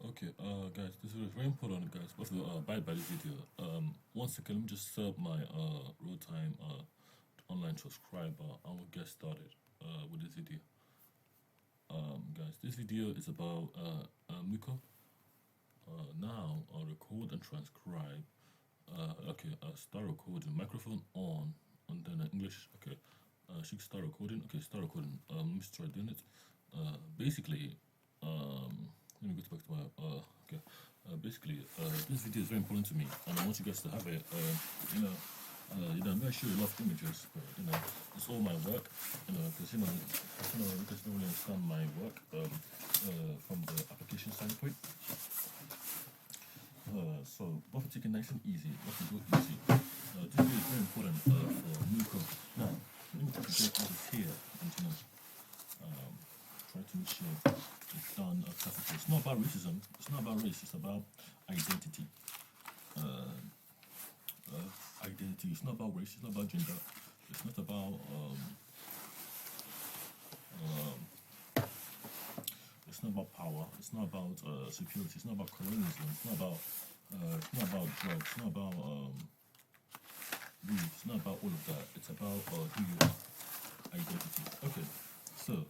Okay, guys, this is very important, guys. What's the abide by this video? One second, let me just set up my real time online subscriber, and we'll get started with this video. Guys, this video is about MMUKO. Now I'll record and transcribe. Okay, start recording. Microphone on, and then English. Okay, should start recording. Okay, start recording. Let me start doing it. Basically, let me go back to my okay. Basically, this video is very important to me, and I want you guys to have it. I'm gonna show you a lot of images, but it's all my work. Because you guys don't really understand my work from the application standpoint. So, what for taking nice and easy, what to go easy. This video is very important for MMUKO. Now, let me take this here and try to make sure it's done perfectly. It's not about racism, it's not about race, it's about identity. Identity, it's not about race, it's not about gender, it's not about it's not about power, it's not about security, it's not about colonialism, it's not about drugs, it's not about weed, it's not about all of that, it's about who you are, identity. Okay, so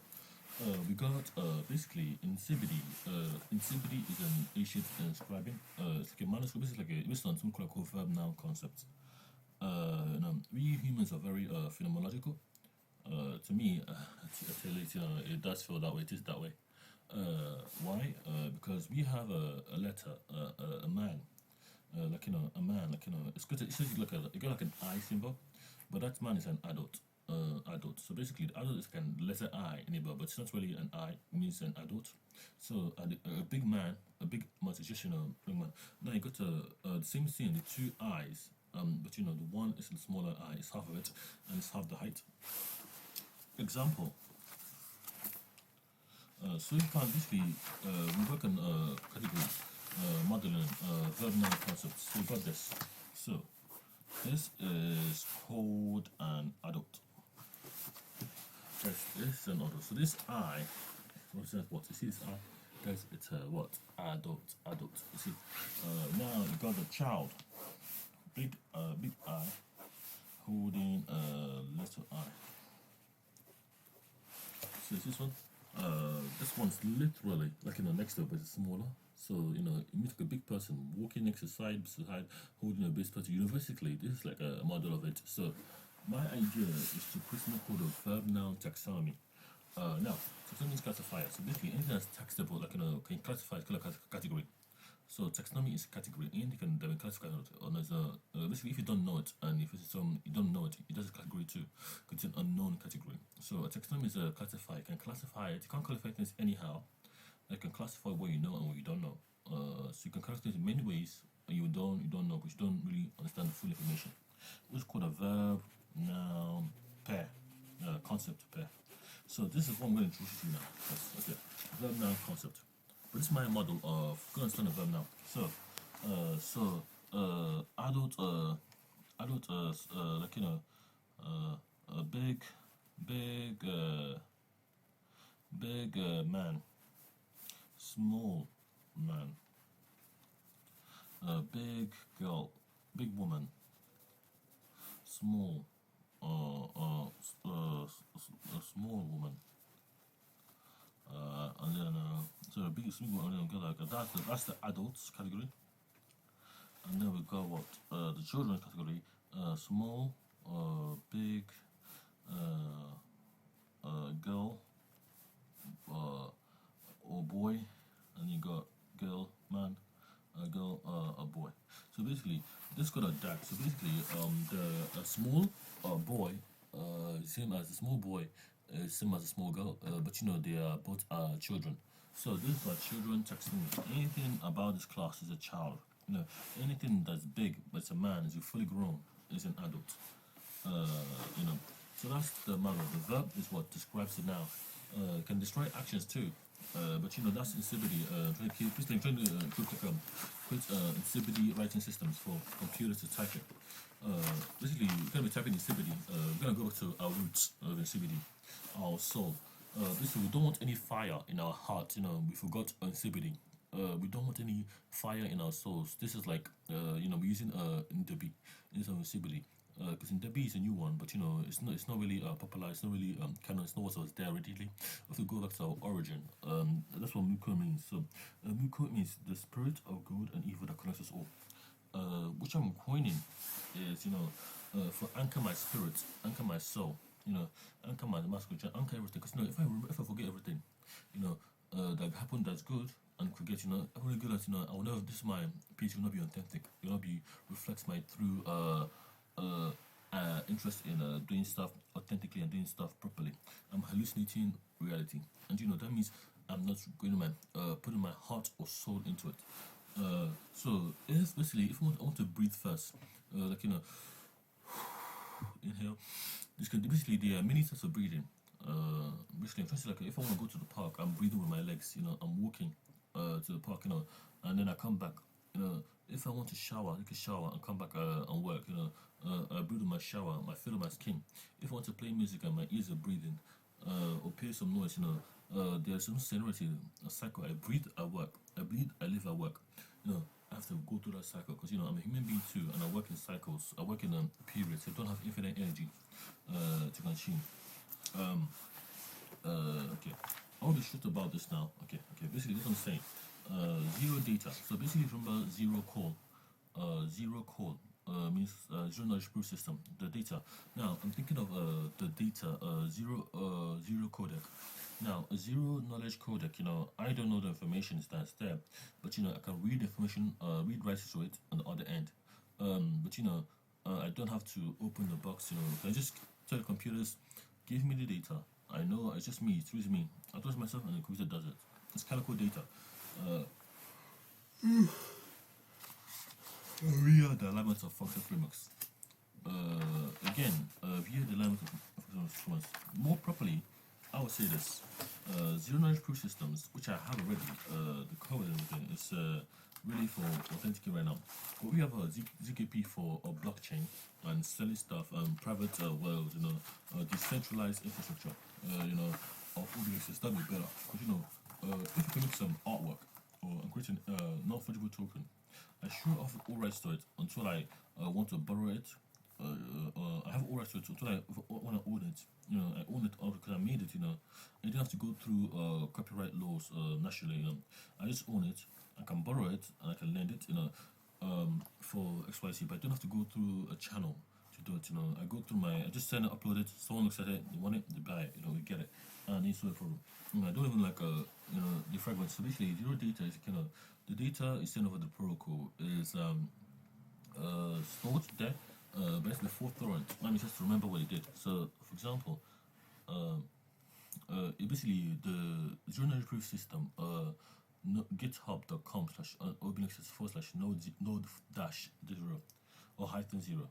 we got basically insipidity. Insipidity is an ancient inscribing. It's like a manuscript. It's like based on some kind of verb noun concept. We humans are very phenomenological. To me, it does feel that way. It is that way. Why? Because we have a letter, a man, a man, it's good. It's like you got like an I symbol, but that man is an adult. Adult. So basically, the adult is kind of letter I in it, but it's not really an I. It means an adult. So a big man, a big multi-generational big man. Now you got the same thing, the two eyes. But the one is the smaller eye. It's half of it, and it's half the height. Example. So you can basically we work on category modeling verb noun concepts. So you got this. So this is called an adult. Guys, this is an adult. So this I, what? You see this I? Guys, it's what? Adult. You see? Now you got the child. Big I holding little I. So this one? This one's literally like next to it, but it's smaller. So you meet like a big person walking next to side holding a big person. Basically, this is like a model of it. So my idea is to create something called a verb noun taxonomy. Now taxonomy is classifier. So basically, anything that's taxable, like can classify as a category. So taxonomy is category. Anything that we classify basically, if you don't know it, and if it's you don't know it, it does a category too. It's an unknown category. So a taxonomy is a classifier. You can classify it. You can't classify things anyhow. You can classify what you know and what you don't know. So you can classify things in many ways. You don't know, because you don't really understand the full information. It's called a verb noun pair, concept pair. So this is what I'm going to introduce you now. Okay, verb noun concept. But this is my model of go understand the verb now. So adult a big man, small man, big girl, big woman, small small woman, and then so the biggest single one, and then like that's the adults category, and then we got what the children category, small, big, girl, or boy, and you got girl, man, a girl, a boy. So basically, this got a DAG. So basically, the small boy, same as the small boy, same as a small girl, but they are both children. So this is our children taxonomy. Anything about this class is a child. Anything that's big but it's a man, is fully grown, is an adult. So that's the model. The verb is what describes it now. Can destroy actions too. But that's insipidity. Trying to create insipidity writing systems for computers to type it. Basically, we're going to be typing insipidity. We're going to go back to our roots of insipidity, our soul. Basically, we don't want any fire in our heart. We forgot insipidity. We don't want any fire in our souls. This is like, you know, we're using Ndobi in some CBD. Because Ndobi is a new one, but you know, it's not really popular. It's not really canon. It's not what was there originally. If we go back to our origin, that's what MMUKO means. So, MMUKO means the spirit of good and evil that connects us all. Which I'm coining is, you know, for anchor my spirit, anchor my soul, you know, anchor my masculine, anchor everything. Because you know, if I forget everything, you know, that happened that's good, and forget, you know, everything good that, you know, I will never. This my piece will not be authentic. It will not be reflects my true interest in doing stuff authentically and doing stuff properly. I'm hallucinating reality, and you know that means I'm not going to my putting my heart or soul into it. So if basically, if I want to breathe first, like, you know, inhale. This can basically there are many types of breathing. Basically, first, like if I want to go to the park, I'm breathing with my legs. You know, I'm walking to the park. You know, and then I come back. You know, if I want to shower, I take a shower and come back and work. You know, I breathe with my shower. I feel my skin. If I want to play music and my ears are breathing, or play some noise, you know, there's some sonority, a cycle. I breathe, I work. I breathe, I live, I work. You know, I have to go through that cycle because, you know, I'm a human being too, and I work in cycles. I work in periods. I don't have infinite energy to consume. Okay. I want to shoot about this now. Okay. Basically, this I'm saying. Zero data. So basically, remember zero call. Zero call means zero knowledge proof system. The data. Now I'm thinking of the data. Zero codec. Now a zero knowledge codec. You know, I don't know the information that's there, but you know I can read information, read right to it on the other end. But you know, I don't have to open the box. You know, I just tell the computers, give me the data. I know it's just me. It's really me. I trust myself, and the computer does it. It's calico data. Via the alignment of function frameworks. Again, via the alignment of function frameworks. More properly, I would say this. Zero knowledge proof systems, which I have already, the code and everything, is really for authenticating right now. But we have a ZKP for a blockchain and selling stuff, private world, you know, decentralized infrastructure, you know, of OBIexus. That would be better. Because, you know, if you can make some artwork or create a non-fungible token, I sure offer all rights to it until I want to borrow it. I have all rights to it until I want to own it. You know, I own it all because I made it. You know, I didn't have to go through copyright laws nationally. I just own it. I can borrow it and I can lend it. You know, for XYZ, but I don't have to go through a channel to do it. You know, I go through I just send it, upload it. Someone looks at it, they want it, they buy it. You know, we get it, and it's no problem. You know, I don't even like you know, the fragments. So basically, zero data is kind of the data is sent over the protocol is stored there, but it's before torrent. Let me just remember what it did. So, for example, it basically the zero knowledge proof system. GitHub.com / OBIexus /node dash 0 or -0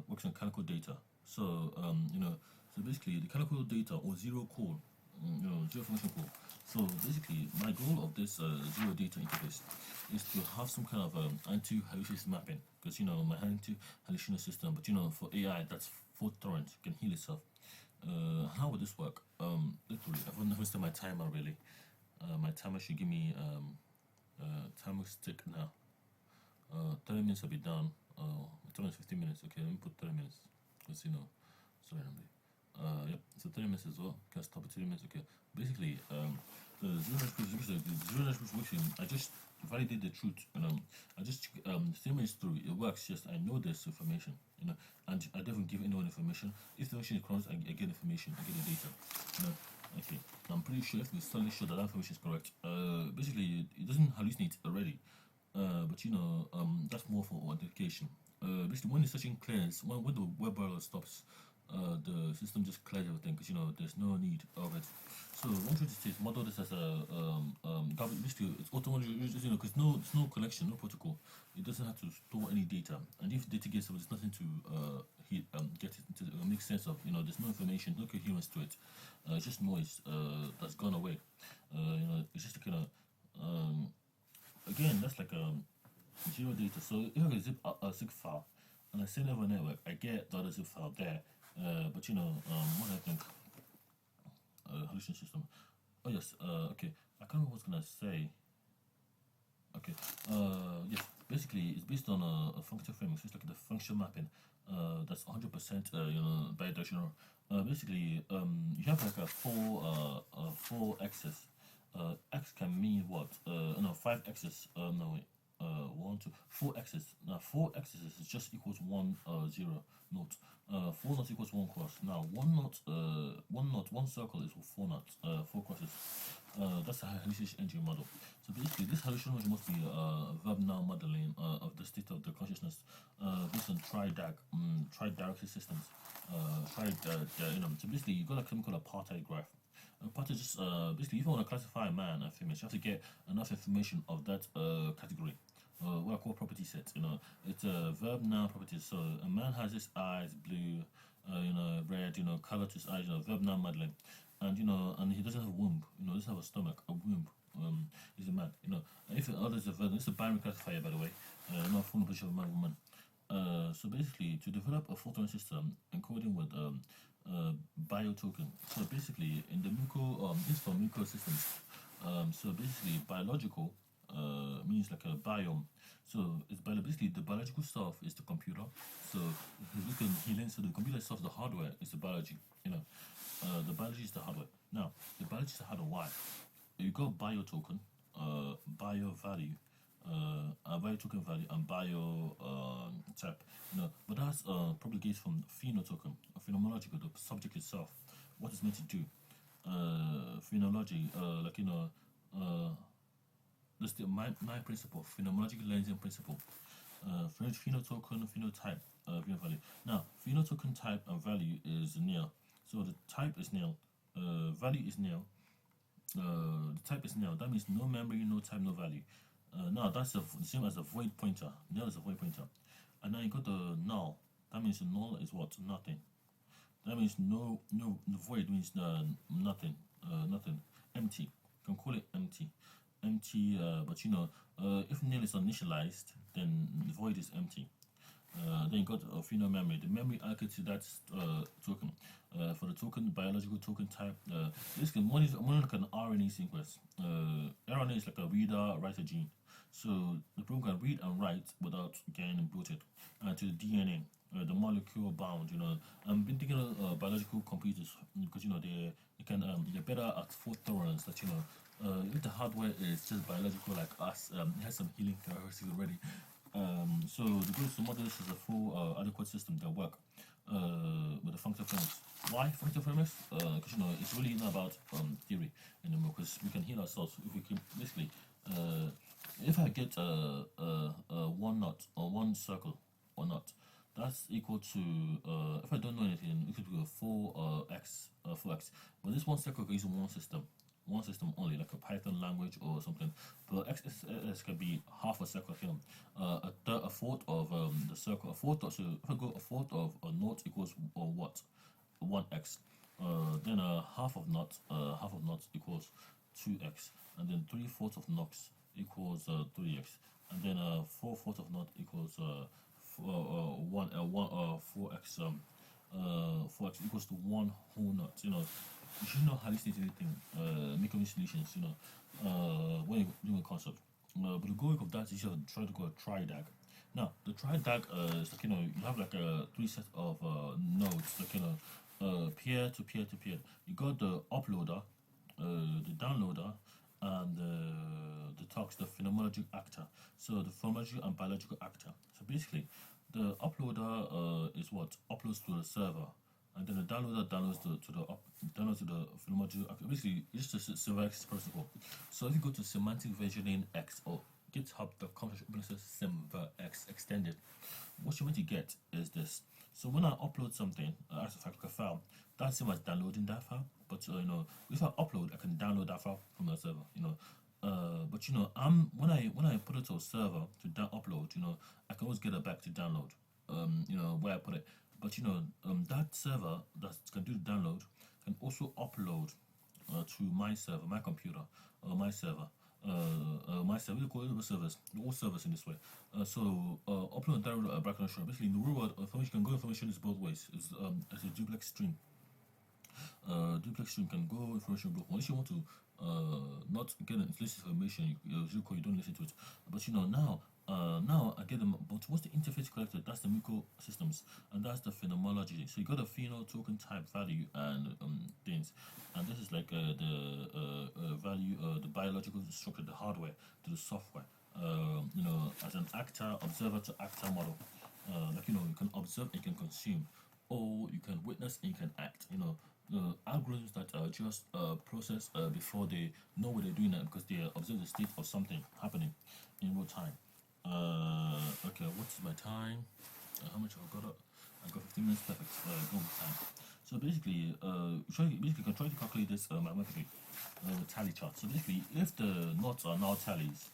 works on canonical data. So you know, so basically the canonical data or zero call, you know, zero function call. So basically, my goal of this zero data interface is to have some kind of anti-hallucination mapping, because you know my anti-hallucination system. But you know, for AI, that's fault torrent, can heal itself. How would this work? Literally, I've not wasted my timer really. My timer should give me timer stick now. 30 minutes will be done. My timer is 15 minutes. Okay, let me put 30 minutes. Because you know, sorry, yep. So 30 minutes as well. Can I stop at 30 minutes? Okay. Basically, the zero knowledge proof, I just validate the truth, and I just 3 minutes through it works. Just I know this information, you know, and I don't give anyone information. If the information is correct, I get information, I get the data, you know. Okay, I'm pretty sure if we suddenly show that information is correct. Basically, it doesn't hallucinate already, but you know, that's more for authentication. Basically, when the session clears, when the web browser stops, the system just clears everything because you know there's no need of it. So one thing to say is model this as a basically it's automatic, you know, because there's no connection, no protocol. It doesn't have to store any data, and if data gets, there's nothing to get it to make sense of. You know, there's no information, no coherence to it. It's just noise that's gone away. You know, it's just kind of again, that's like zero data. So if I zip a zip file and I send it over a network, I get the other zip file there. But you know, what I think, hallucination system. Oh yes, okay. I can't remember what I was gonna say. Okay. Yes. Basically, it's based on a functor framing. So it's like the function mapping. That's 100% bidirectional. Basically, you have like a four axis. X can mean what? No, five axis. No, wait. One, two, four axis. Now, four axis is just equals one zero knot. Four knots equals one cross. Now, one circle is four knots. Four crosses. That's a hallucination engine model. So basically, this hallucination model must be verb noun modeling of the state of the consciousness based on tridirectional systems. So basically, you got a chemical apartheid graph. Apartheid is just basically, if you want to classify a man and female, you have to get enough information of that category. What I call property sets. It's a verb noun properties. So a man has his eyes blue, red, color to his eyes, verb noun modeling, and he doesn't have a womb. Doesn't have a stomach, a womb. He's a man. And if others a verb, it's a binary classifier, by the way, not a full position of man, woman. So basically, to develop a filtering system encoding with biotoken. So basically, in the MMUKO, this is for MMUKO systems. So basically, biological means like a biome. So it's basically the biological stuff is the computer. So so the computer itself, the hardware is the biology. The biology is the hardware. Now, the biology is the hardware. Why? You got biotoken, bio value, value token value, and bio type. But that's propagates from phenotoken, phenomenological, the subject itself, what it's meant to do. Phenomenology, that's my principle, phenomenological lensing principle. Phenotoken, phenotype, phenovalue. Now, phenotoken type and value is nil. So the type is nil, value is nil, the type is nil. That means no memory, no type, no value. Now that's the same as a void pointer. Nil is a void pointer. And now you got the null. That means null is what? Nothing. That means no void means nothing. Nothing. Empty. You can call it empty. Empty, but if nil is initialized, then the void is empty. Then you got a pheno memory. The memory allocated to that token. For the token, biological token type, this can one is like an RNA sequence. RNA is like a reader, writer gene. So the program can read and write without getting inputted to the DNA, the molecule bound. I've been thinking of biological computers because they're better at fault tolerance. That if the hardware is just biological like us, it has some healing characteristics already. So the goal to model this is a full adequate system that work with the functor frameworks. Why functor frameworks? Because it's really not about theory anymore. Because we can heal ourselves if we can basically. If I get one knot or one circle or knot, that's equal to if I don't know anything, it could be a 4x. But this one circle is one system only, like a Python language or something. But XSS can be half a circle here, a fourth of the circle, a fourth. So if I go a fourth of a knot equals what? 1x. Then half of knot equals 2x, and then 3/4 of knots equals 3x, and then 4/4 of knot equals 4x. 4x equals to one whole knot. You should not hallucinate anything, make any solutions, when you're doing a concept. But the goal of that is you should try to go a tridag. Now, the tridag is like, you have like a 3 sets of nodes, like, peer to peer to peer. You got the uploader, the downloader, and the talks, the phenomenological actor. So the phenomenological and biological actor. So basically, the uploader is what uploads to the server, and then the downloader downloads to the phenomenological actor. Basically, it's just a server access protocol. So if you go to semantic versioning X or github.com/OBINexus extended, what you want to get is this. So when I upload something as a file, that's the same as downloading that file. But if I upload, I can download that file from the server. But when I put it to a server to upload, I can always get it back to download. Where I put it. But that server that can do the download can also upload to my server, my computer, or my server. My server, we call it the servers, all servers in this way. So upload and download background show. Basically, in the real world, information can go. Information is both ways. It's a duplex stream. duplex stream can go information block. Once you want to not get an explicit information, you don't listen to it. But now I get them. But what's the interface collector? That's the MMUKO systems, and that's the phenomenology. So you got a pheno token type value and things, and this is like the value, the biological structure, the hardware to the software. As an actor, observer to actor model. You can observe and you can consume, or you can witness and you can act. Algorithms that just process before they know what they're doing, because they observe the state of something happening in real time. Okay, what's my time? How much have I got? I got 15 minutes, perfect. Go with time. So basically, you can try to calculate this mathematically with tally chart. So basically, if the knots are now tallies,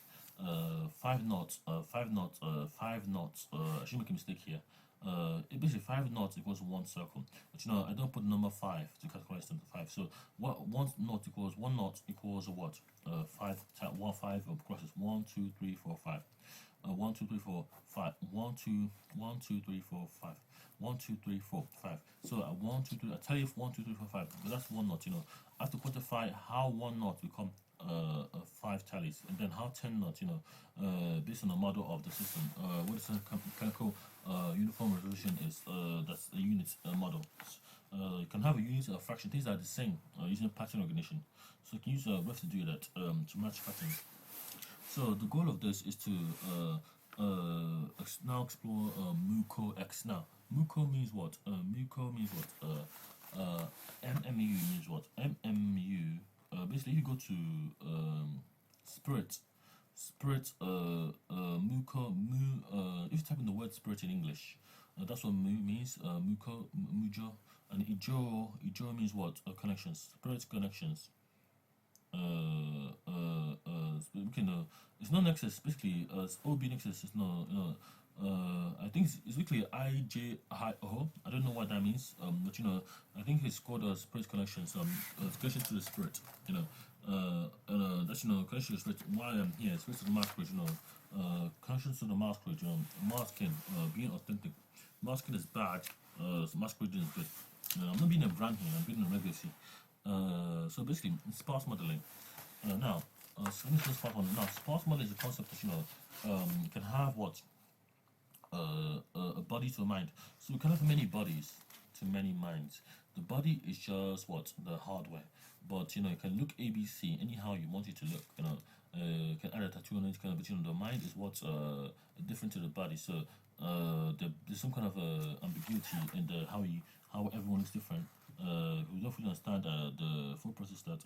5 knots, 5 knots, 5 knots. I should make a mistake here. Basically 5 knots equals 1 circle, but I don't put number 5 to calculate them to 5. So what 1 knot equals 1 knot equals what? 5 crosses 1 2 3 4 5. 1 2 3 4 5. 1 2 1 2 3 4 5. 1 2 3 4 5. So 1 2 3. I tell you if 1 2 3 4 5. But that's 1 knot. I have to quantify how 1 knot become 5 tallies, and then how 10 knots, based on the model of the system. What is a mechanical uniform resolution is, that's a unit model. You can have a unit or a fraction, things are the same using pattern recognition. So you can use ref to do that, to match patterns. So the goal of this is to now explore MMUKO X. Now MMUKO means what? MMUKO means what? MMU means what? MMU. Basically, if you go to spirit, MMUKO, if you type in the word spirit in English, that's what mu means. MMUKO, mujo, and ijo means what? Connections, spirit connections. It's not nexus. Basically, OBInexus is no. I think it's basically IJIO. I don't know what that means. But I think it's called a spirit connections. Connection to the spirit. That's connection to the spirit. Why I'm here, spirit to the masquerade. Connections to the masquerade. Masking, being authentic. Masking is bad. Masquerading is good. I'm not being a brand here. I'm being a legacy. So basically, sparse modeling. Now, sparse modeling is a concept that you can have what? A body to a mind. So we can have many bodies to many minds. The body is just what? The hardware. But you can look ABC anyhow you want it to look. You can add a tattoo on it, but the mind is what's different to the body. So there's some kind of ambiguity in the how everyone is different. We don't fully understand the full process that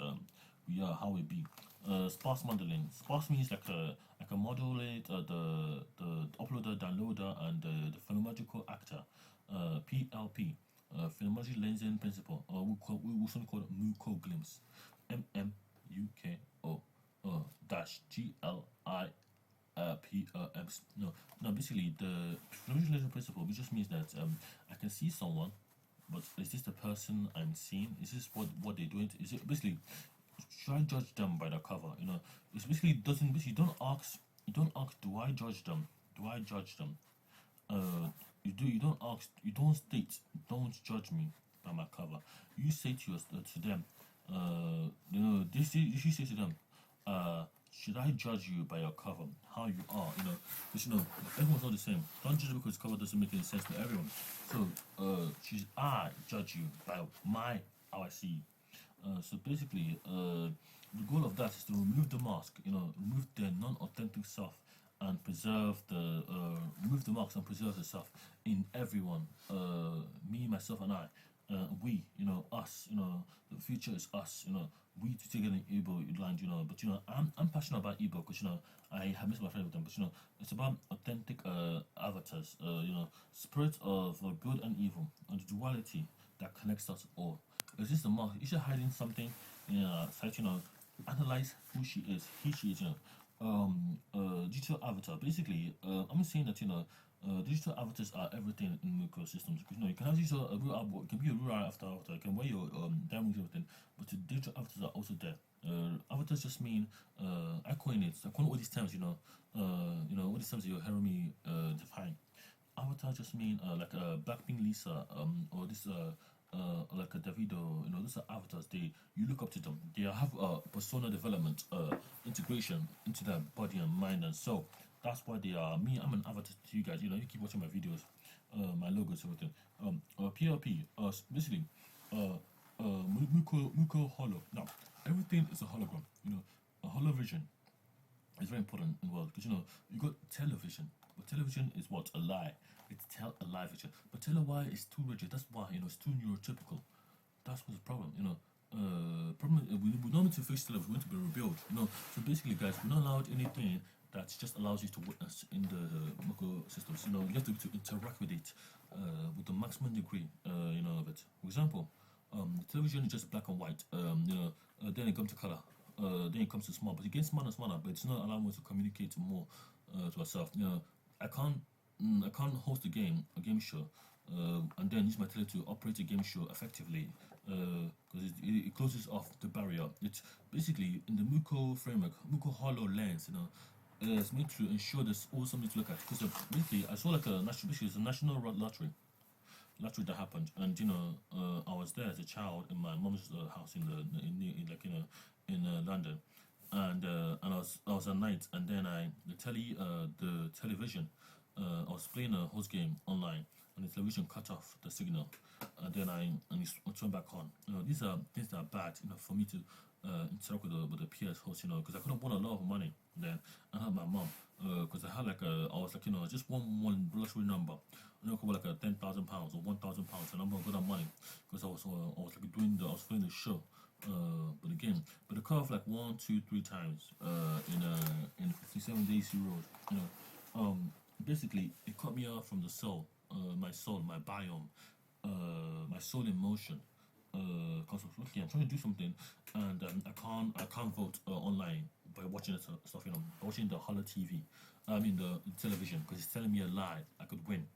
we are, how we be. Sparse modeling. Sparse means like a modulate, the uploader, downloader, and the phenomenological actor. PLP. Phenomenology lensing principle. We also call it MMUKO glimpse. MMUKO dash GLIMPSE. No, basically the phenomenology lensing principle, which just means that I can see someone, but is this the person I'm seeing? Is this what they're doing? Is it basically, should I judge them by the cover? It's basically you don't ask, do I judge them? Do I judge them? You don't ask, you don't state, don't judge me by my cover. You say to them, you say to them, should I judge you by your cover, how you are? Because everyone's not the same. Don't judge because cover doesn't make any sense to everyone. So should I judge you by how I see you? So basically, the goal of that is to remove the mask, remove the non-authentic self and preserve remove the marks and preserve the self in everyone. Me, myself, and I. We, us, the future is us, we to take an Igbo land, but I'm passionate about Igbo because I have missed my friend with them, but it's about authentic avatars, spirit of good and evil, and the duality that connects us all. Is this the mark? Is she hiding something? Analyze who she is, she is, digital avatar. Basically, I'm saying that digital avatars are everything in MMUKO systems. Because you can have digital a real avatar, it can be a real avatar. You can wear your diamonds and everything, but the digital avatars are also there. Avatars just mean I coin it. I coin all these terms. All these terms you're hearing me define. Avatar just mean like Blackpink Lisa, or this like a Davido, you know, those are avatars. You look up to them. They have persona development, integration into their body and mind and soul. That's why they are me. I'm an avatar to you guys. You know, you keep watching my videos, my logos, everything. PLP, basically, Muko Holo. Now, everything is a hologram. You know, a holovision is very important in the world because you know you got television, but television is what, a lie. It's a lie vision, but tele-wire is too rigid. That's why, you know, it's too neurotypical. That's what's the problem. You know, problem we don't need to fix television. We want to be rebuilt. You know, so basically, guys, we're not allowed anything that just allows you to witness in the MMUKO systems. You know, you have to interact with it with the maximum degree. You know, of it. For example, television is just black and white. You know, then it comes to color. Then it comes to small, but it gets smaller and smaller. But it's not allowing us to communicate more to ourselves. You know, I can't host a game show, and then use my tele to operate a game show effectively because it closes off the barrier. It's basically in the MMUKO framework, MMUKO HoloLens. You know, it's meant to ensure there's always something to look at. Because basically, I saw like basically it's a national lottery that happened, and you know, I was there as a child in my mom's house in London, and I was at night, and then the television, I was playing a host game online, and the television cut off the signal, and then it turned back on. You know, these are things that are bad, you know, for me to interact with the PS host, you know, because I could have won a lot of money then. I had my mom, because I had like I was like, you know, just one lottery number. I know, like £10,000 or £1,000, and I'm gonna get that money because I was like I was playing the show, but the game, but the cut off like 1, 2, 3 times in 57 days you rode, you know, basically it cut me off from the soul, my soul, my biome, my soul in motion. Because I'm trying to do something, and I can't vote online by watching the stuff, you know, by watching the Holo TV. I mean the television, because it's telling me a lie. I could win.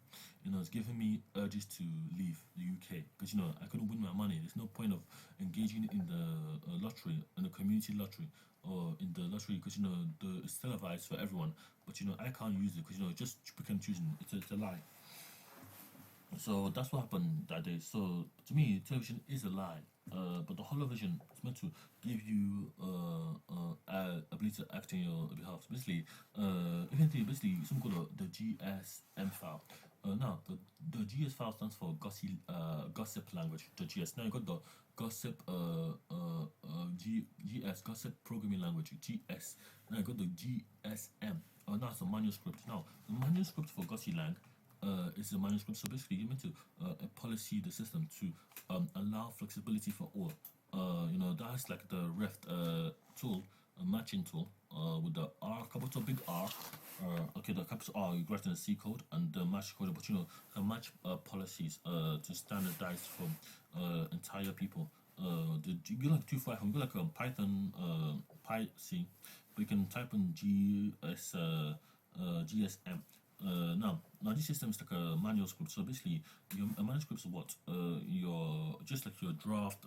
You know, it's giving me urges to leave the UK because you know I couldn't win my money. There's no point of engaging in the lottery, in the community lottery, or in the lottery because you know it's televised for everyone. But you know I can't use it because you know just pick and choosing. It's a lie. So that's what happened that day. So to me, television is a lie. But the holovision is meant to give you ability to act on your behalf. So basically, basically something called the GSM file. Now the GS file stands for gossip language. The GS. Now you got the gossip GS gossip programming language GS. Now you got the GSM. Now it's a manuscript. Now the manuscript for Gossilang is a manuscript. So basically, you're meant to policy the system to allow flexibility for all. You know, that's like the reft tool, a matching tool with the R, capital big R. Okay, the capital R you write in the C code and the match code, but you know, can match policies to standardize for entire people. You get like 2.5, you get like a Python PyC, but you can type in GSM. Now this system is like a manual script. So basically, a manuscript is what your just like your draft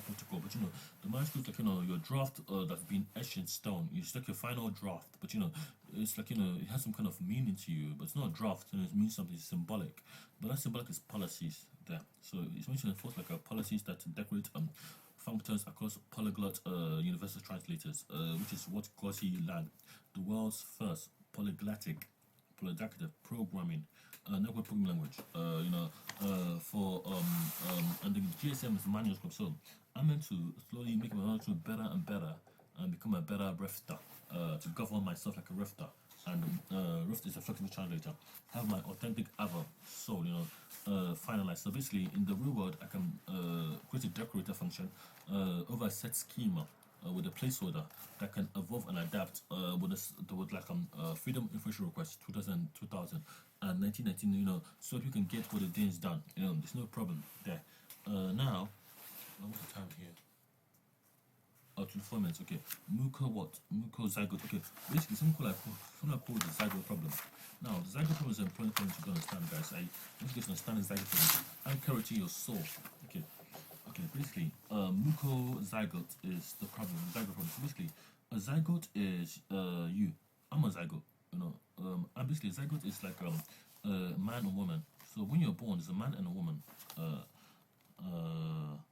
protocol. But you know, the manuscript like you know your draft that's been etched in stone. It's like your final draft. But you know, it's like you know it has some kind of meaning to you. But it's not a draft. You know, it means something symbolic. But that symbolic is policies there. So it's meant to enforce like policies that decorate functors across polyglot universal translators, which is what Gossilang, the world's first polyglotic programming network programming language, you know, and the GSM is manuscript. So I'm meant to slowly make my manuscript better and better and become a better refter, to govern myself like a refter. And Rift is a flexible translator. Have my authentic other soul, you know, finalized. So basically, in the real world, I can create a decorator function over a set schema with a placeholder that can evolve and adapt with like freedom information request 2000 and 1919, you know, so you can get what the thing's done. You know, there's no problem there. Now, what's the time here? Oh, 24 minutes. Okay. MMUKO what? MMUKO zygote. Okay. Basically, something I call the zygote problem. Now, the zygote problem is an important point to understand, guys. I want you guys to understand the zygote problem. Anchority your soul. Okay. Okay. Basically, MMUKO zygote is the problem. Zygote problem. So basically, a zygote is you. I'm a zygote. You know. And basically, a zygote is like man and woman. So when you're born, there's a man and a woman.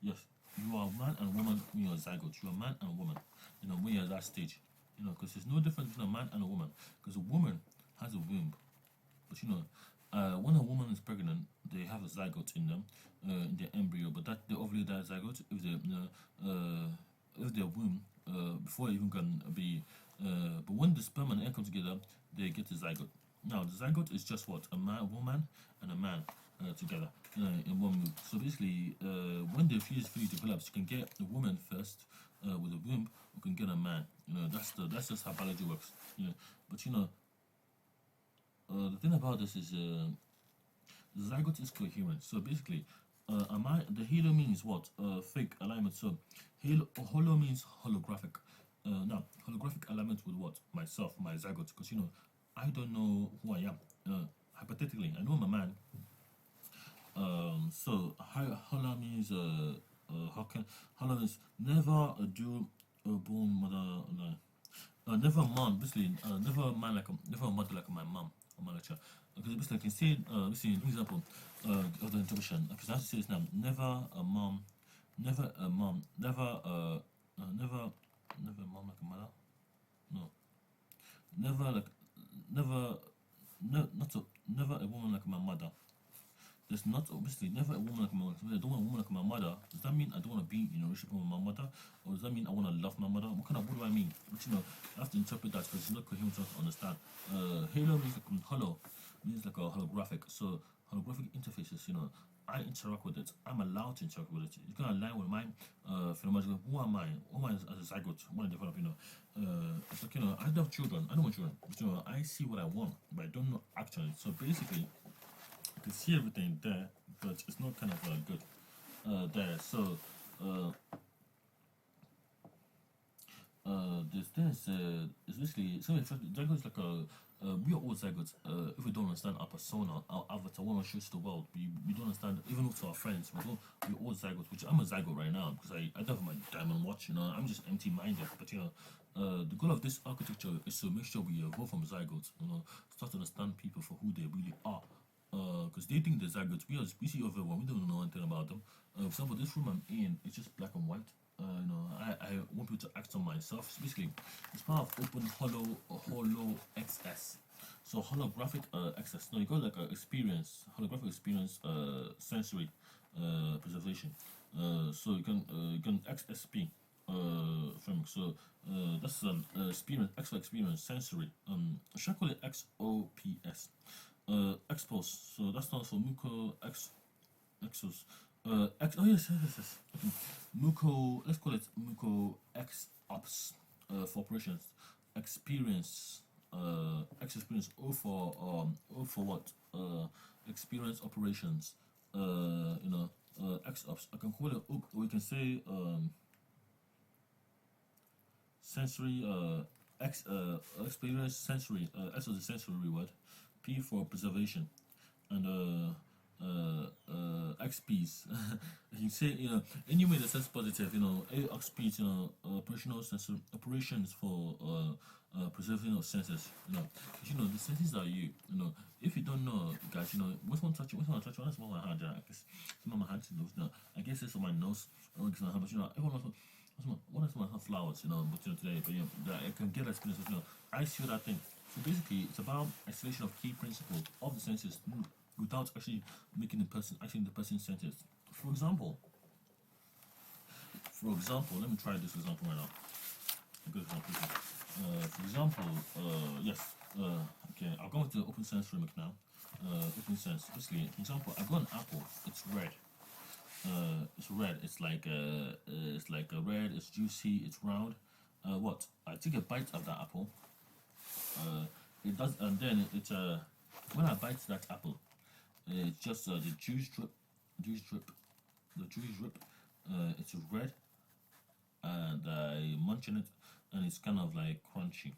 yes, you are a man and a woman when you're a zygote. You're a man and a woman, when you're at that stage, because there's no difference between a man and a woman. Because a woman has a womb, but when a woman is pregnant, they have a zygote in them, in their embryo. But that they ovulate that zygote if their womb before it even can be. But when the sperm and egg come together, they get the zygote. Now the zygote is just what a woman and a man together in one move. So basically, when the fetus fully develops, you can get a woman first with a womb, you can get a man. That's just how biology works. But the thing about this is the zygote is coherent. So basically, the halo means what? Fake alignment. So holo means holographic. Now holographic alignment with what? Myself, my zygote, because I don't know who I am. Hypothetically, I know I'm a man. So holo means holo means never do a born mother. Never a mom, basically, never a mother like my mom or my lecture. Because basically, I can say, basically, an example of the interpretation. Because I have to say this now. Never a mom, never a mom, never a mom like a mother. No, never like, never, never a woman like my mother. There's not obviously never a woman like my mother. I don't want a woman like my mother. Does that mean I don't want to be in a relationship with my mother, or does that mean I want to love my mother? What do I mean? But I have to interpret that because it's not coherent to understand. Halo means like holo, means like a holographic. So holographic interfaces. I interact with it. I'm allowed to interact with it. It's gonna align with my phenomenology. Who am I? Who am I as a zygote? When I develop, it's like I love children. I don't want children, but I see what I want, but I don't know actually. So basically, I can see everything there, but it's not kind of good there. So this thing is basically so zygote is like we are all zygotes. If we don't understand our persona, our avatar, what we show to the world, we don't understand even to our friends. We're all zygotes. Which I'm a zygote right now because I don't have my diamond watch. I'm just empty-minded. But the goal of this architecture is to make sure we evolve from zygotes. Start to understand people for who they really are. Because they think they're zygotes. We see everyone. We don't know anything about them. For example, this room I'm in, it's just black and white. I want people to act on myself. So basically, it's part of open holo XS. So holographic access. No, you got like holographic experience, sensory preservation. So you can XSP from so that's experience X for experience sensory. Should I call it XOPS? Expos. So that stands for MMUKO Exos. Oh yes. MMUKO. Let's call it MMUKO X Ops for operations. Experience. X experience. O for what? Experience operations. X Ops. I can call it. Or we can say sensory. Experience sensory. S is the sensory word. P for preservation, and XPs. You say anyway that says positive. XPs. Operational sensor operations for preserving of senses. The senses are you. If you don't know, guys, which one touch? That's my hand. I guess some of my hands. I guess it's on my nose. But everyone knows. What is my flowers? But today, but I can get experience. I see that thing. So basically, it's about isolation of key principles of the senses without actually making the person's senses. For example, let me try this example right now. A good example. For example, yes. Okay, I'll go into the open sense framework now. Open sense. Basically, for example, I've got an apple. It's red. It's red. It's like a red. It's juicy. It's round. What? I take a bite of that apple. It does, and then it's when I bite that apple, it's just the juice drip. It's red, and I munch on it, and it's kind of like crunchy,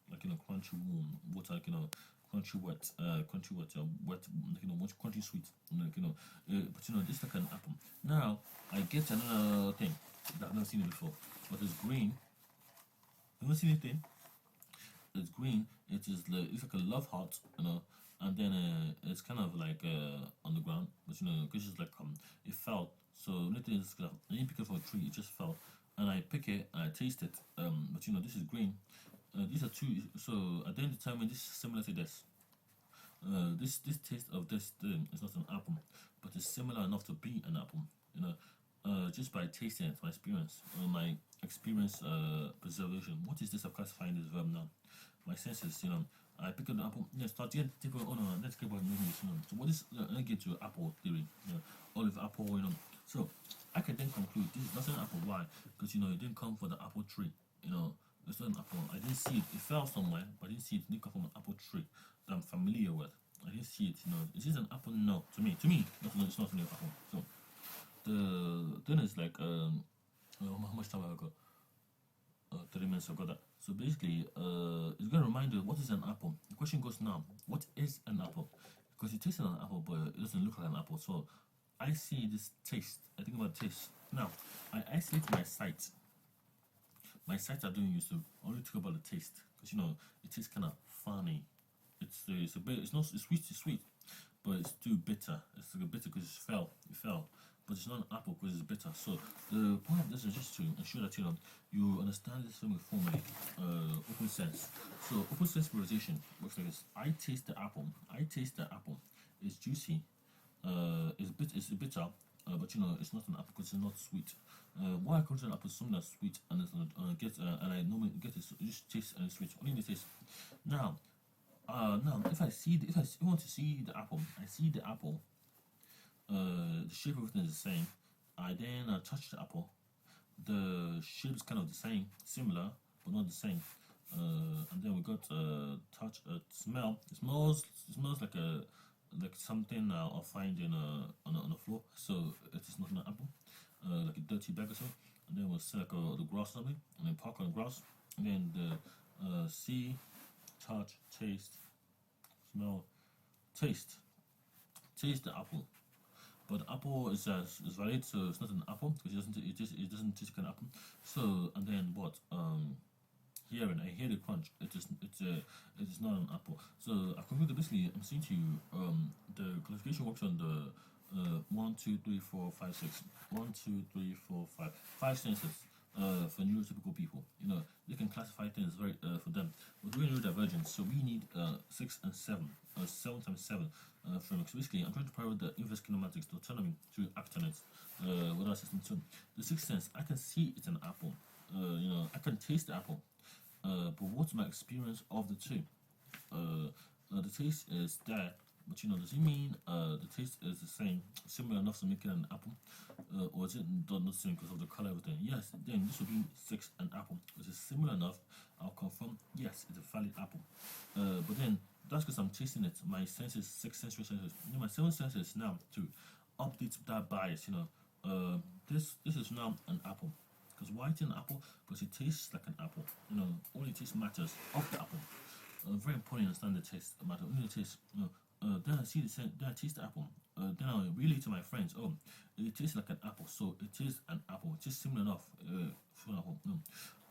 like crunchy warm, water, like crunchy wet, wet, like crunchy sweet, but this is like an apple. Now I get another thing that I've never seen it before, but it's green. I've never seen anything. It's green. It's like a love heart, and then it's kind of like on the ground, but because it's like it fell, So nothing is I didn't pick it for a tree, it just fell. And I pick it and I taste it. But you know, this is green. These are two, so I then determine this is similar to this. This taste of this thing is not an apple, but it's similar enough to be an apple. You know, just by tasting it, my experience preservation. What is this? I'm classifying this verb now. My senses, you know. I pick up the apple. Yeah, start getting people. Oh no, let's get about movies. You know. So what is? Let's get to apple theory. You know, olive apple. You know. So I can then conclude this is not an apple. Why? Because you know it didn't come from the apple tree. You know, it's not an apple. I didn't see it. It fell somewhere, but I didn't see it. It didn't come from an apple tree that I'm familiar with. I didn't see it. You know, is this an apple? No, to me, it's not an apple. So the thing is like how much time have I got? 30 minutes. I've got that. So basically, it's gonna remind you what is an apple. The question goes now: what is an apple? Because it tastes like an apple, but it doesn't look like an apple. So I see this taste. I think about taste. Now I isolate my sight. My sights are doing used to only talk about the taste because you know it tastes kind of funny. It's a bit. It's not. It's sweet, but it's too bitter. It's like a bitter because it fell, but it's not an apple because it's bitter. So the point of this is just to ensure that you know you understand this film formally. Open sense. So open sense realization works like this. I taste the apple. It's juicy. It's bitter. But you know it's not an apple because it's not sweet. Why I consider an apple something that's sweet and it's and I normally get it just taste and it's sweet. Only the taste. Now if I want to see the apple, I see the apple. The shape of everything is the same. I then touch the apple. The shape is kind of the same, similar, but not the same. And then we got touch, smell. It smells like something I'll find on the floor. So it is not an apple, like a dirty bag or so. And then we'll select the grass or something, and then park on the grass. And then the see, touch, taste, smell, taste the apple. But the apple is valid, so it's not an apple because it doesn't taste like an apple. So and then what? Hearing, I hear the crunch. It is not an apple. So I conclude basically I'm saying to you the classification works on the 1, 2, 3, 4, 5, 6. 1, 2, 3, 4, 5. 5 senses. For neurotypical people, you know, they can classify things very for them. We're doing neurodivergence, so we need 6 and 7, 7 times 7 frameworks. So basically, I'm trying to private the inverse kinematics, the autonomy to act on it with our system. So the sixth sense, I can see it's an apple. You know, I can taste the apple. But what's my experience of the two? The taste is there, but you know, does it mean the taste is the same, similar enough to make it an apple, or is it not the same because of the color of everything? Yes, then this would be 6 an apple. Is it similar enough? I'll confirm. Yes, it's a valid apple. But then that's because I'm tasting it. My senses, 6 sensory senses. You know, my 7 senses now to update that bias. You know, this is now an apple. Because why it's an apple? Because it tastes like an apple. You know, only taste matters of the apple. Very important to understand the taste matter. Only the taste. You know, then I see the scent, then I taste the apple. Then I relate to my friends. Oh, it tastes like an apple, so it is an apple. It's just similar enough for an apple. No.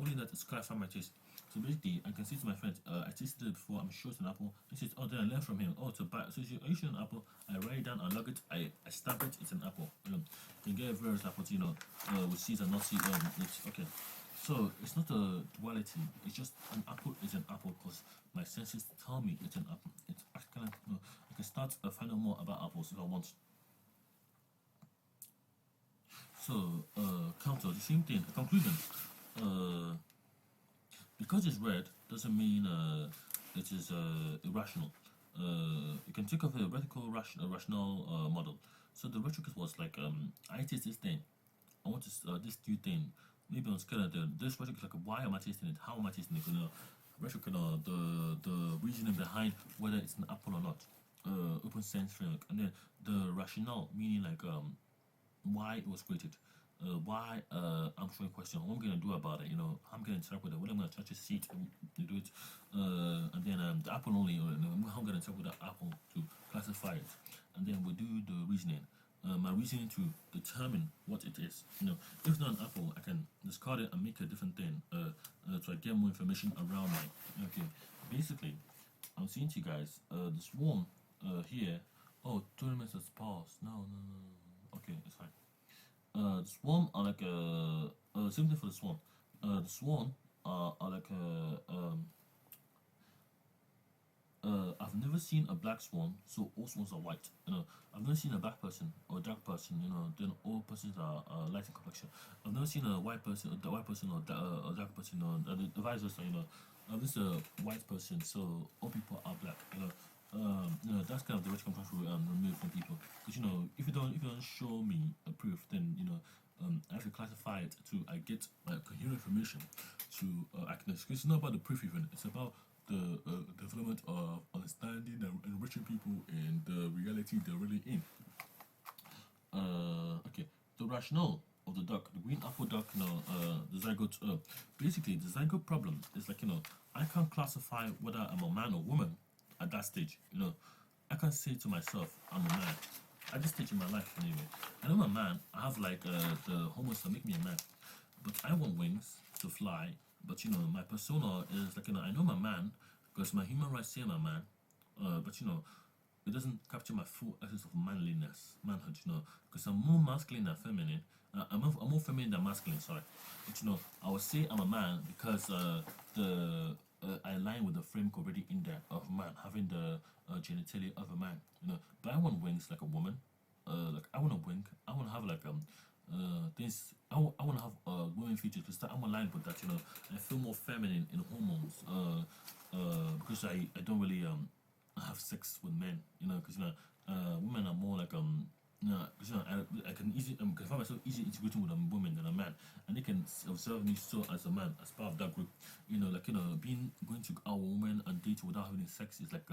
Only that it's clarifying my taste. So basically, I can say to my friend, I tasted it before, I'm sure it's an apple. He says, oh, then I learn from him. Oh, to buy. So are you sure an apple? I write it down, I log it, I stamp it, it's an apple. You can get various apples, you know, with seeds and not seeds. It's okay. So it's not a duality. It's just an apple is an apple because my senses tell me it's an apple. It's kind of, you know, I can start finding more about apples if I want. So counter the same thing. Conclusion. Because it's red doesn't mean it is irrational. You can think of a radical rational model. So the rhetoric was like, I taste this thing. I want this new thing. Maybe on scale of this rhetoric is like, why am I tasting it? How am I tasting it? You know, rhetoric, the reasoning behind whether it's an apple or not. Open sense framework, and then the rationale meaning like why it was created. Why I'm showing question, what I'm gonna do about it, you know, how I'm gonna interact with it, what I'm gonna touch a seat to do it, and then the apple only, how I'm gonna interact with the apple to classify it, and then we do the reasoning. My reasoning to determine what it is. You know, if not an apple, I can discard it and make a different thing to get more information around me. Okay, basically, I'm saying to you guys, the swarm here. Oh, 20 minutes has passed. No. Okay, it's fine. The swarm are like a same thing for the swan. The swan are like I've never seen a black swan, so all swans are white. I've never seen a black person or a dark person. Then all persons are light in complexion. I've never seen a white person, a white person or a dark person, or the vice versa. This is a white person, so all people are black. That's kind of the which I'm trying to remove from people. Because if you don't show me a proof, then I have to classify it to I get coherent information to I can. It's not about the proof even. It's about the development of understanding and enriching people in the reality they're really in. Okay, the rationale of the duck, the green apple duck, the zygote. Basically, the zygote problem is like I can't classify whether I'm a man or woman at that stage. I can't say to myself I'm a man. At this stage in my life, anyway, I know I'm a man. I have like the hormones that make me a man, but I want wings to fly. But my persona is like I know I'm a man because my human rights say I'm a man. But it doesn't capture my full essence of manliness, manhood. Because I'm more masculine than feminine. I'm more feminine than masculine. Sorry, but I would say I'm a man because I align with the framework already in there of man having the genitalia of a man. But I want wings like a woman. Like I want a wing. I want to have like things. I want to have women features because I'm aligned with that. I feel more feminine in hormones. Because I don't really have sex with men. Because women are more like because I can easily can find myself easily integrating with a woman than a man, and they can observe me so as a man as part of that group. Being going to a woman and date without having sex is like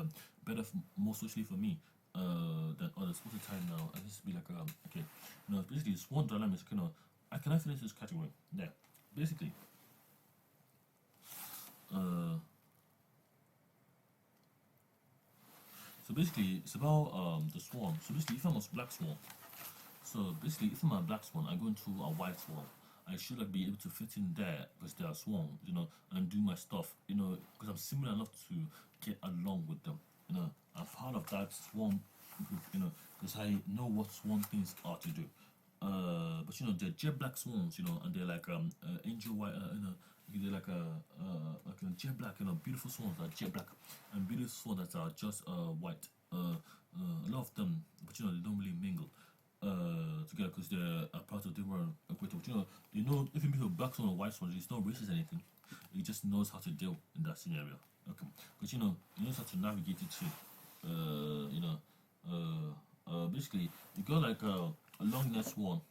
better, more socially for me than others. What's the time now? I just be like okay, basically swan dilemma is I can finish this category? Yeah, basically. So basically, it's about the swan. So basically, if I'm a black swan, so basically, if I'm a black swan, I go into a white swan. I should like be able to fit in there because they are swans, and do my stuff, because I'm similar enough to get along with them. I'm part of that swan group, because I know what swan things are to do. But they're jet black swans, and they're like angel white, they're like a jet black, beautiful swans that are jet black, and beautiful swans that are just white. A lot of them, but they don't really mingle together because they're a part of different equator. If you meet a black swan or white swan, it's not racist or anything. It just knows how to deal in that scenario. Okay, because it knows how to navigate it too. Basically, you got like a long neck swan.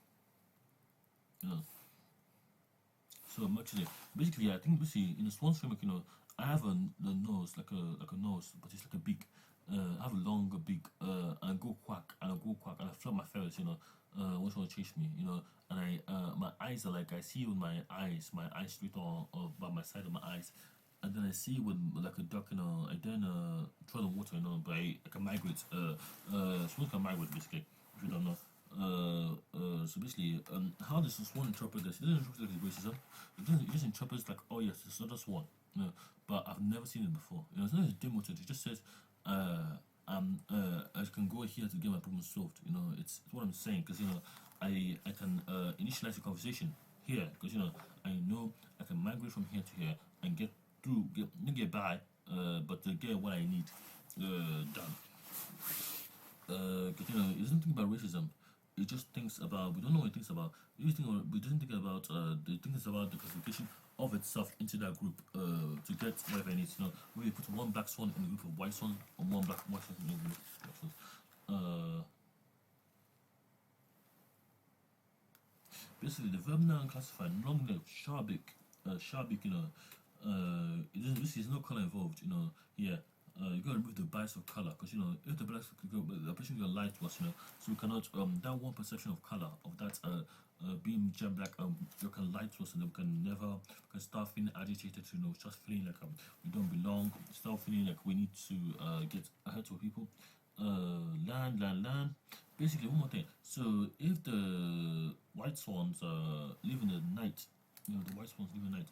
So actually, basically, I think basically in the swan's framework, I have a nose like a nose, but it's like a beak. I have a longer beak, and I go quack, and I flap my feathers, once you want to chase me, and my eyes are like I see with my eyes straight on by my side of my eyes, and then I see with like a duck, I then tread on water, but I can migrate. Swans can migrate basically, if you don't know. So basically, how does the swan interpret this? It doesn't interpret it as racism. It just interprets like, oh yes, it's another swan. But I've never seen it before. It's not demoted. It just says, I can go here to get my problem solved. It's what I'm saying because I can initialize the conversation here because I know I can migrate from here to here and get through, get by, but to get what I need done. Because it doesn't think about racism. It just thinks about, we don't know what it thinks about. We doesn't think about the things about the classification of itself into that group to get whatever it needs. Where you put one black swan in a group of white swans or one black white swan in a group of black swans. Basically, the verb noun classified long neck, sharbic, this is no color involved, here. You gotta remove the bias of color because if the bias the person will lie to us, so we cannot that one perception of color of that being jet black you can lie to us and then we can start feeling agitated, just feeling like we don't belong, start feeling like we need to get ahead of people. Land. Basically, one more thing. So if the white swans live in the night, the white swans live in the night.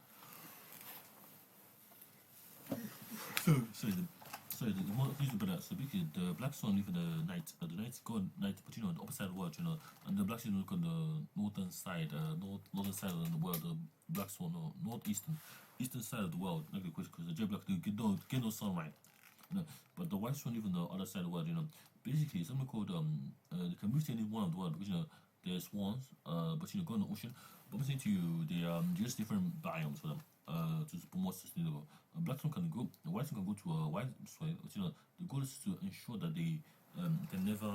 sorry, the more things about that. So basically, the black swan live in the night go at night, but on the opposite side of the world, and the black swan look on the northern side, northern side of the world, the black swan, no, eastern side of the world, like the question, because the jet black do get no sunlight, but the white swan live on the other side of the world, basically something called they can move to any one of the world because there's swans, but go in the ocean. But I'm saying to you, they just different biomes for them. To be more sustainable. A black swan can go, a white swan can go to a white swan, but the goal is to ensure that they can never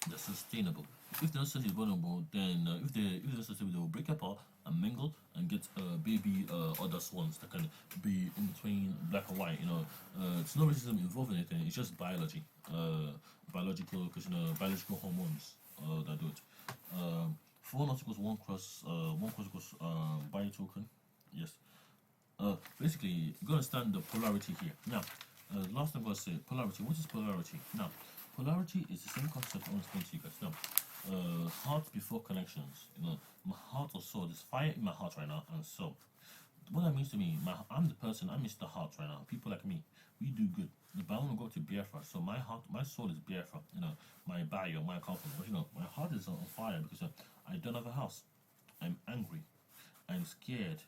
they're sustainable. If they're not sustainable, then if they're sustainable, they will break apart and mingle and get baby other swans that can be in between black and white. It's no racism involved in anything. It's just biology, biological, because biological hormones that do it. 4 not equals one cross equals bio token. Yes. Basically, you gotta understand the polarity here. Now, last thing I'm gonna say, polarity. What is polarity? Now, polarity is the same concept I want to explain to you guys. Now, heart before connections. My heart or soul. There's fire in my heart right now, and so what that means to me, I'm the person. I'm Mr. Heart right now. People like me, we do good. But I want to go to Biafra, so my heart, my soul is Biafra. My bio, my confidence. But my heart is on fire because I don't have a house. I'm angry. I'm scared.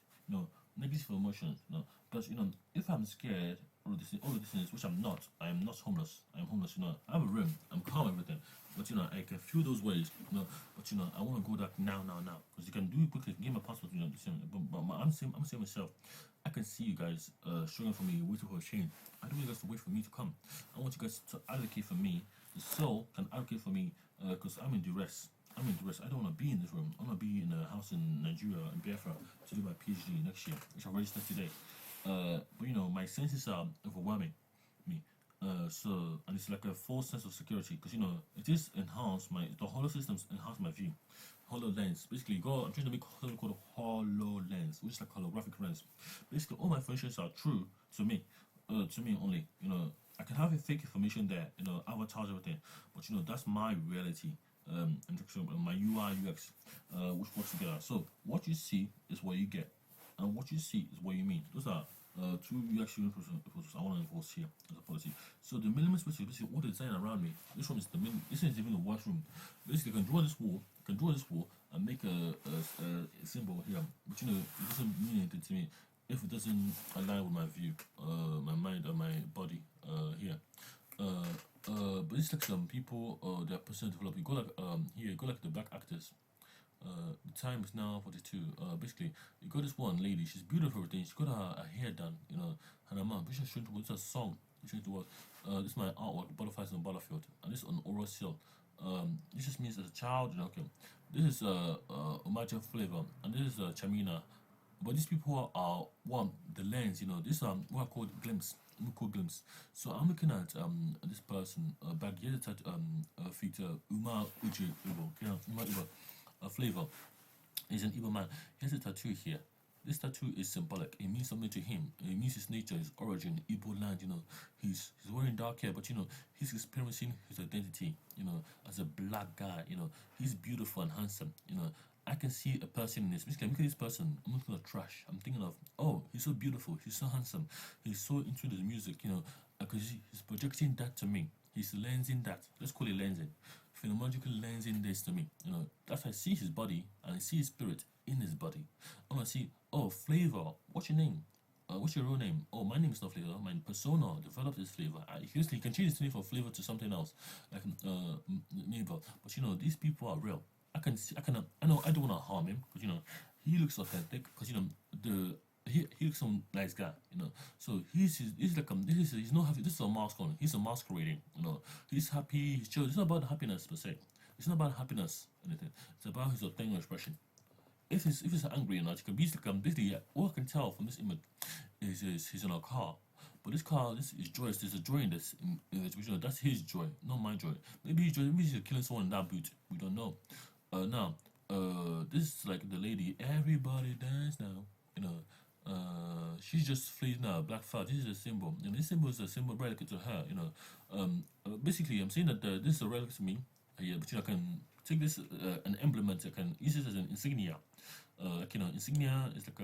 Negative emotions. But if I'm scared, all of these things, which I'm not homeless. I'm homeless. I have a room. I'm calm, everything. But I can feel those ways. But I want to go back now, because you can do it quickly. Give my passport. But I'm saying myself. I can see you guys struggling for me, waiting for a change. I don't want you guys to wait for me to come. I want you guys to advocate for me. The soul can advocate for me because I'm in duress. I don't want to be in this room. I want to be in a house in Nigeria, in Biafra, to do my PhD next year, which I registered today. But my senses are overwhelming me. And it's like a false sense of security because it is enhanced the hollow systems enhance my view. HoloLens, basically, I'm trying to make something called a HoloLens, which is like holographic lens. Basically, all my informations are true to me only. I can have a fake information there, avatars, everything, but that's my reality. And my UI UX, which works together. So what you see is what you get, and what you see is what you mean. Those are two UX principles I want to enforce here as a policy. So the minimalist space is basically all the design around me. This room is this is even the worst room. Basically, I can draw this wall, and make a symbol here, but it doesn't mean anything to me if it doesn't align with my view, my mind, or my body here. But it's like some people, their personal development. You go like the black actors. The time is now 42. Basically, you got this one lady. She's beautiful, everything. She's got her hair done, and her mom. But she's showing to it's a song. She's showing to what? This is my artwork, Butterflies on the Battlefield, and this is on oral seal. This just means as a child, okay. This is Umaja Flavor, and this is Chamina. But these people are one the lens, this what I call glimpse, MMUKO glimpse. So I'm looking at this person back here that feature Uma Uche Ibo, Uma Ibo Flavor. He's an Igbo man. He has a tattoo here. This tattoo is symbolic. It means something to him. It means his nature, his origin, Igbo land. He's wearing dark hair, but he's experiencing his identity. As a black guy. He's beautiful and handsome. I can see a person in this. Basically, I'm looking at this person. I'm looking at trash. I'm thinking of, oh, he's so beautiful. He's so handsome. He's so into the music. Because he's projecting that to me. He's lensing that. Let's call it lensing. Phenomenologically lensing this to me. That's how I see his body and I see his spirit in his body. I'm gonna see, oh, Flavor. What's your name? What's your real name? Oh, my name is not Flavor. My persona developed this Flavor. He can change his name from Flavor to something else, like neighbor. But these people are real. I know I don't want to harm him because he looks authentic because he looks some nice guy, So he's not happy. This is a mask on. He's a masquerading, He's happy. He's chill. It's not about happiness per se. It's not about happiness or anything. It's about his authentic expression. If he's angry or not, you can basically all I can tell from this image is he's in a car. But this car, this is joyous. There's a joy in this image. That's his joy, not my joy. Maybe he's killing someone in that boot. We don't know. Now, this is like the lady. Everybody dance now. She's just fleeing now. Black flag. This is a symbol. And this symbol is a symbol relic to her. Basically, I'm saying that this is a relic to me. Yeah, but I can take this an emblem. I can use it as an insignia. Insignia is like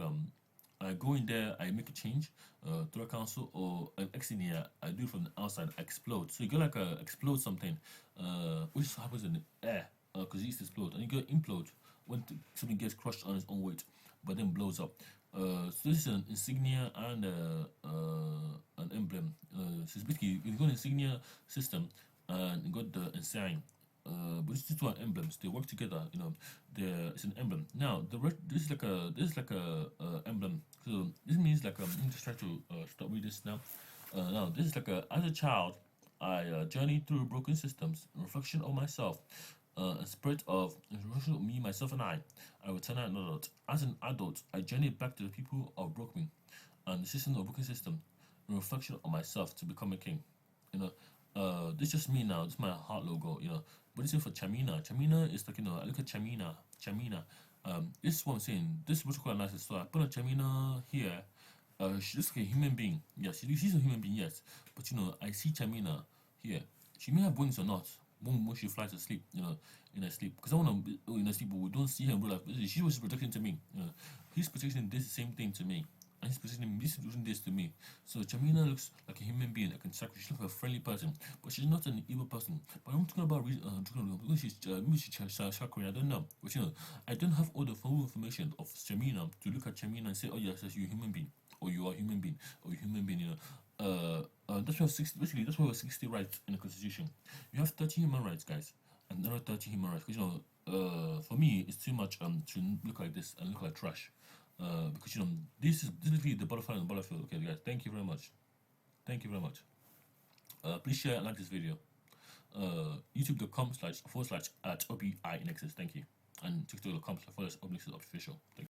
I go in there, I make a change to the console, or an exit here, I do it from the outside, I explode. So you go like explode something, which happens in the air, because it used to explode, and you go implode when something gets crushed on its own weight, but then blows up. So this is an insignia and an emblem. So it's basically you got an insignia system and you got the ensign. But these two are emblems. They work together. You know, it's an emblem. Now this is like a emblem. So this means like let me just try to stop reading this now. Now this is like as a child, I journeyed through broken systems, reflection of myself, a spirit of reflection of me, myself, and I. I return an adult. As an adult, I journeyed back to the people of broke me, and the system of broken system, a reflection of myself to become a king. You know, this is just me now. This is my heart logo. You know, but this is for Chamina. Chamina is like, you know, I look at Chamina. Chamina. This is what I'm saying. This is what's quite nice. So I put a Chamina here. She's just like a human being. Yes, she's a human being. Yes, but you know, I see Chamina here. She may have wings or not. When she flies to sleep, you know, in her sleep. Because I want to be in her sleep, but we don't see her in real life. She was protecting to me. You know, he's protecting this same thing to me. And he's presenting this to me. So Chamina looks like a human being, like a sacrifice. She looks like a friendly person, but she's not an evil person. But I'm talking about because she's maybe she's chakra. I don't know, but you know, I don't have all the full information of Chamina to look at Chamina and say, oh yes, you're a human being, or you are a human being, or you're a human being. You know, that's why 60. Basically, that's why we have 60 rights in the Constitution. You have 30 human rights, guys, and another 30 human rights. Because you know, for me, it's too much to look like this and look like trash. Because you know this is literally the butterfly and the butterfield. Okay, guys, thank you very much. Thank you very much. Please share and like this video. YouTube.com// at OBINexus. Thank you. And TikTok.com// OBINexus official. Thank you.